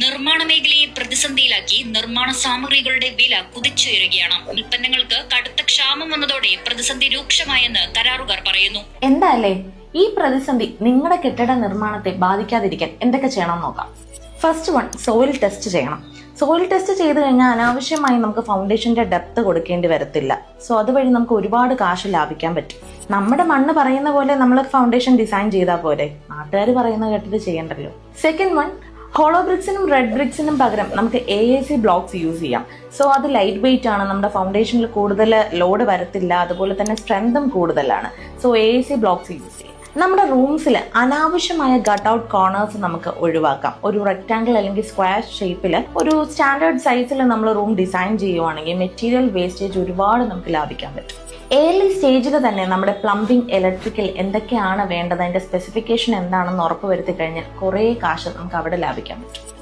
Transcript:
നിർമ്മാണ മേഖലയെ പ്രതിസന്ധിയിലാക്കി നിർമ്മാണ സാമഗ്രികളുടെ വില കുതിച്ചുയരുകയാണ്. ഉൽപ്പന്നങ്ങൾക്ക് കടുത്ത ക്ഷാമം വന്നതോടെ പ്രതിസന്ധി രൂക്ഷമായെന്ന് കരാറുകാർ പറയുന്നു. എന്തായാലേ ഈ പ്രതിസന്ധി നിങ്ങളുടെ കെട്ടിട നിർമ്മാണത്തെ ബാധിക്കാതിരിക്കാൻ എന്തൊക്കെ ചെയ്യണം നോക്കാം. ഫസ്റ്റ് വൺ, സോയിൽ ടെസ്റ്റ് ചെയ്യണം. സോയിൽ ടെസ്റ്റ് ചെയ്ത് കഴിഞ്ഞാൽ അനാവശ്യമായി നമുക്ക് ഫൗണ്ടേഷന്റെ ഡെപ്ത് കൊടുക്കേണ്ടി വരത്തില്ല. സോ അതുവഴി നമുക്ക് ഒരുപാട് കാശ് ലാഭിക്കാൻ പറ്റും. നമ്മുടെ മണ്ണ് പറയുന്ന പോലെ നമ്മൾ ഫൗണ്ടേഷൻ ഡിസൈൻ ചെയ്താൽ പോരെ, നാട്ടുകാർ പറയുന്ന കേട്ടിട്ട് ചെയ്യണ്ടല്ലോ. സെക്കൻഡ് വൺ, ഹോളോ ബ്രിക്സിനും റെഡ് ബ്രിക്സിനും പകരം നമുക്ക് AAC ബ്ലോക്സ് യൂസ് ചെയ്യാം. സോ അത് ലൈറ്റ് വെയിറ്റ് ആണ്, നമ്മുടെ ഫൗണ്ടേഷനിൽ കൂടുതൽ ലോഡ് വരത്തില്ല, അതുപോലെ തന്നെ സ്ട്രെങ്തും കൂടുതലാണ്. സോ AAC ബ്ലോക്സ് യൂസ് ചെയ്യാം. നമ്മുടെ റൂംസിൽ അനാവശ്യമായ ഗട്ട് ഔട്ട് കോർണേഴ്സ് നമുക്ക് ഒഴിവാക്കാം. ഒരു റെക്ടാങ്കിൾ അല്ലെങ്കിൽ സ്ക്വയർ ഷേപ്പിൽ ഒരു സ്റ്റാൻഡേർഡ് സൈസിൽ നമ്മൾ റൂം ഡിസൈൻ ചെയ്യുവാണെങ്കിൽ മെറ്റീരിയൽ വേസ്റ്റേജ് ഒരുപാട് നമുക്ക് ലാഭിക്കാൻ പറ്റും. ഏർലി സ്റ്റേജിൽ തന്നെ നമ്മുടെ പ്ലംബിംഗ്, ഇലക്ട്രിക്കൽ എന്തൊക്കെയാണ് വേണ്ടത്, അതിന്റെ സ്പെസിഫിക്കേഷൻ എന്താണെന്ന് ഉറപ്പ് വരുത്തി കഴിഞ്ഞാൽ കുറേ കാശ് നമുക്ക് അവിടെ ലാഭിക്കാൻ പറ്റും.